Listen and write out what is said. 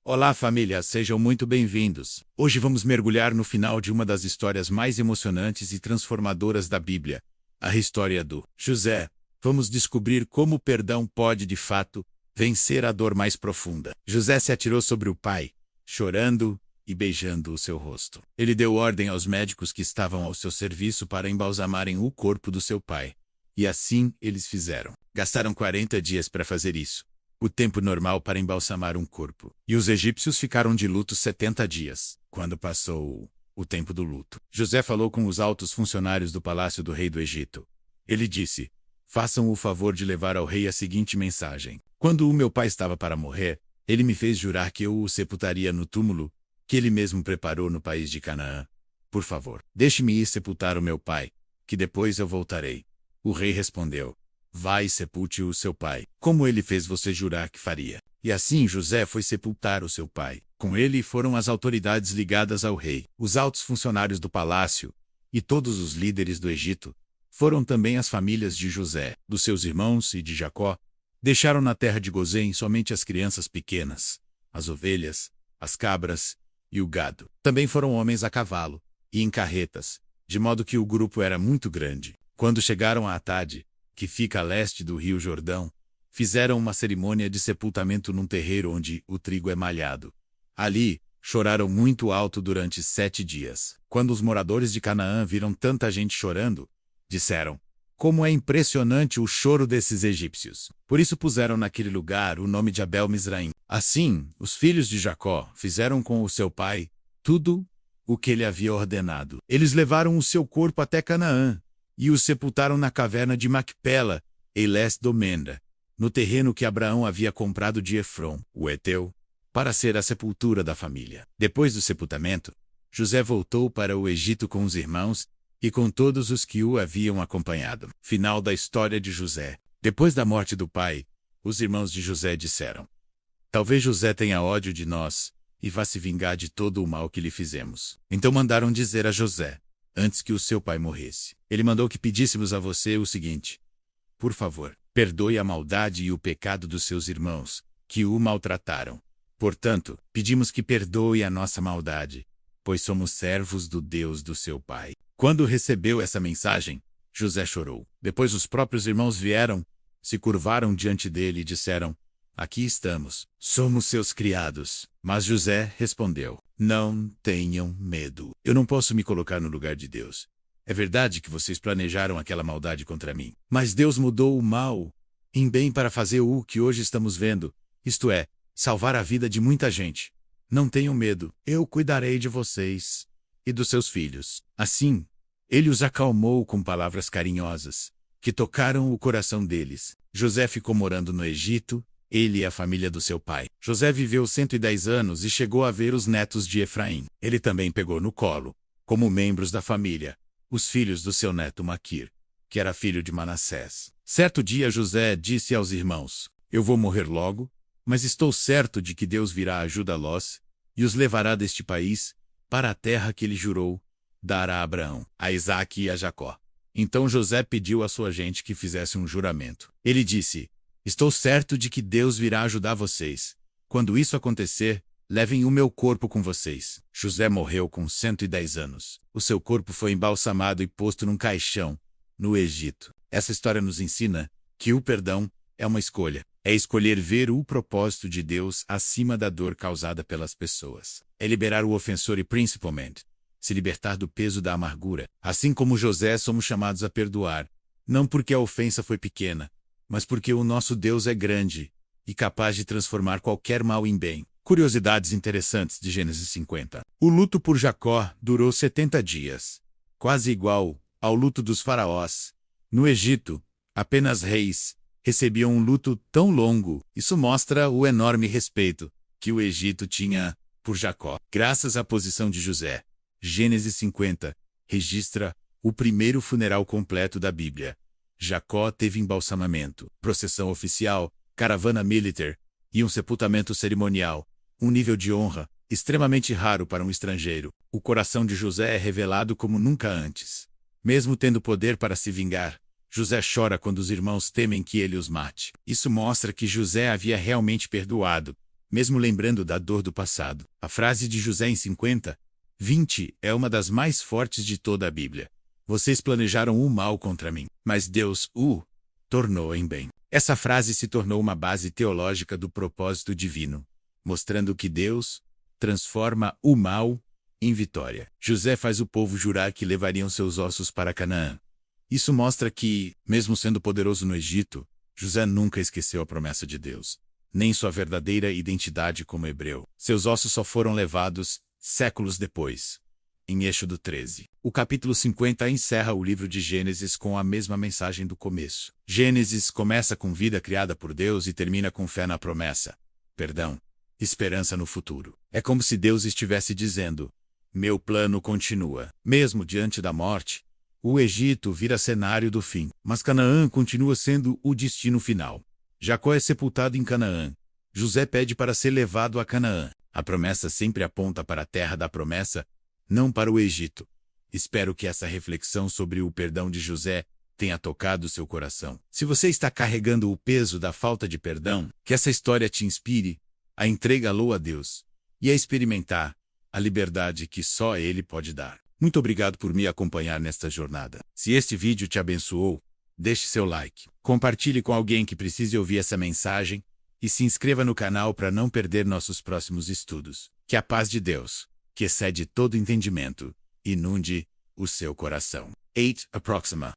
Olá, família, sejam muito bem-vindos. Hoje vamos mergulhar no final de uma das histórias mais emocionantes e transformadoras da Bíblia, a história do José. Vamos descobrir como o perdão pode, de fato, vencer a dor mais profunda. José se atirou sobre o pai, chorando e beijando o seu rosto. Ele deu ordem aos médicos que estavam ao seu serviço para embalsamarem o corpo do seu pai. E assim eles fizeram. Gastaram 40 dias para fazer isso, o tempo normal para embalsamar um corpo. E os egípcios ficaram de luto 70 dias. Quando passou o tempo do luto, José falou com os altos funcionários do palácio do rei do Egito. Ele disse: façam o favor de levar ao rei a seguinte mensagem. Quando o meu pai estava para morrer, ele me fez jurar que eu o sepultaria no túmulo que ele mesmo preparou no país de Canaã. Por favor, deixe-me ir sepultar o meu pai, que depois eu voltarei. O rei respondeu: vai e sepulte o seu pai, como ele fez você jurar que faria. E assim José foi sepultar o seu pai. Com ele foram as autoridades ligadas ao rei, os altos funcionários do palácio e todos os líderes do Egito. Foram também as famílias de José, dos seus irmãos e de Jacó. Deixaram na terra de Gozém somente as crianças pequenas, as ovelhas, as cabras e o gado. Também foram homens a cavalo e em carretas, de modo que o grupo era muito grande. Quando chegaram a Atade, que fica a leste do rio Jordão, fizeram uma cerimônia de sepultamento num terreiro onde o trigo é malhado. Ali, choraram muito alto durante 7 dias. Quando os moradores de Canaã viram tanta gente chorando, disseram: como é impressionante o choro desses egípcios. Por isso puseram naquele lugar o nome de Abel-Mizraim. Assim, os filhos de Jacó fizeram com o seu pai tudo o que ele havia ordenado. Eles levaram o seu corpo até Canaã e o sepultaram na caverna de Macpela, em leste do Menda, no terreno que Abraão havia comprado de Efron, o Eteu, para ser a sepultura da família. Depois do sepultamento, José voltou para o Egito com os irmãos e com todos os que o haviam acompanhado. Final da história de José. Depois da morte do pai, os irmãos de José disseram: talvez José tenha ódio de nós e vá se vingar de todo o mal que lhe fizemos. Então mandaram dizer a José, antes que o seu pai morresse. Ele mandou que pedíssemos a você o seguinte: por favor, perdoe a maldade e o pecado dos seus irmãos, que o maltrataram. Portanto, pedimos que perdoe a nossa maldade, pois somos servos do Deus do seu pai. Quando recebeu essa mensagem, José chorou. Depois os próprios irmãos vieram, se curvaram diante dele e disseram: aqui estamos, somos seus criados. Mas José respondeu: não tenham medo. Eu não posso me colocar no lugar de Deus. É verdade que vocês planejaram aquela maldade contra mim. Mas Deus mudou o mal em bem para fazer o que hoje estamos vendo, isto é, salvar a vida de muita gente. Não tenham medo, eu cuidarei de vocês e dos seus filhos. Assim, ele os acalmou com palavras carinhosas, que tocaram o coração deles. José ficou morando no Egito, ele e a família do seu pai. José viveu 110 anos e chegou a ver os netos de Efraim. Ele também pegou no colo, como membros da família, os filhos do seu neto Maquir, que era filho de Manassés. Certo dia José disse aos irmãos: eu vou morrer logo, mas estou certo de que Deus virá ajudá-los e os levará deste país para a terra que ele jurou dar a Abraão, a Isaque e a Jacó. Então José pediu à sua gente que fizesse um juramento. Ele disse: estou certo de que Deus virá ajudar vocês. Quando isso acontecer, levem o meu corpo com vocês. José morreu com 110 anos. O seu corpo foi embalsamado e posto num caixão, no Egito. Essa história nos ensina que o perdão é uma escolha. É escolher ver o propósito de Deus acima da dor causada pelas pessoas. É liberar o ofensor e, principalmente, se libertar do peso da amargura. Assim como José, somos chamados a perdoar, não porque a ofensa foi pequena, mas porque o nosso Deus é grande e capaz de transformar qualquer mal em bem. Curiosidades interessantes de Gênesis 50. O luto por Jacó durou 70 dias, quase igual ao luto dos faraós. No Egito, apenas reis recebiam um luto tão longo. Isso mostra o enorme respeito que o Egito tinha por Jacó. Graças à posição de José, Gênesis 50 registra o primeiro funeral completo da Bíblia. Jacó teve embalsamamento, procissão oficial, caravana militar e um sepultamento cerimonial, um nível de honra extremamente raro para um estrangeiro. O coração de José é revelado como nunca antes. Mesmo tendo poder para se vingar, José chora quando os irmãos temem que ele os mate. Isso mostra que José havia realmente perdoado, mesmo lembrando da dor do passado. A frase de José em 50:20 é uma das mais fortes de toda a Bíblia. Vocês planejaram o mal contra mim, mas Deus o tornou em bem. Essa frase se tornou uma base teológica do propósito divino, mostrando que Deus transforma o mal em vitória. José faz o povo jurar que levariam seus ossos para Canaã. Isso mostra que, mesmo sendo poderoso no Egito, José nunca esqueceu a promessa de Deus, nem sua verdadeira identidade como hebreu. Seus ossos só foram levados séculos depois, em Êxodo 13. O capítulo 50 encerra o livro de Gênesis com a mesma mensagem do começo. Gênesis começa com vida criada por Deus e termina com fé na promessa. Esperança no futuro. É como se Deus estivesse dizendo: meu plano continua. Mesmo diante da morte, o Egito vira cenário do fim, mas Canaã continua sendo o destino final. Jacó é sepultado em Canaã. José pede para ser levado a Canaã. A promessa sempre aponta para a terra da promessa, não para o Egito. Espero que essa reflexão sobre o perdão de José tenha tocado seu coração. Se você está carregando o peso da falta de perdão, que essa história te inspire a entregá-lo a Deus e a experimentar a liberdade que só Ele pode dar. Muito obrigado por me acompanhar nesta jornada. Se este vídeo te abençoou, deixe seu like, compartilhe com alguém que precise ouvir essa mensagem e se inscreva no canal para não perder nossos próximos estudos. Que a paz de Deus, que excede todo entendimento, inunde o seu coração. 8 Approxima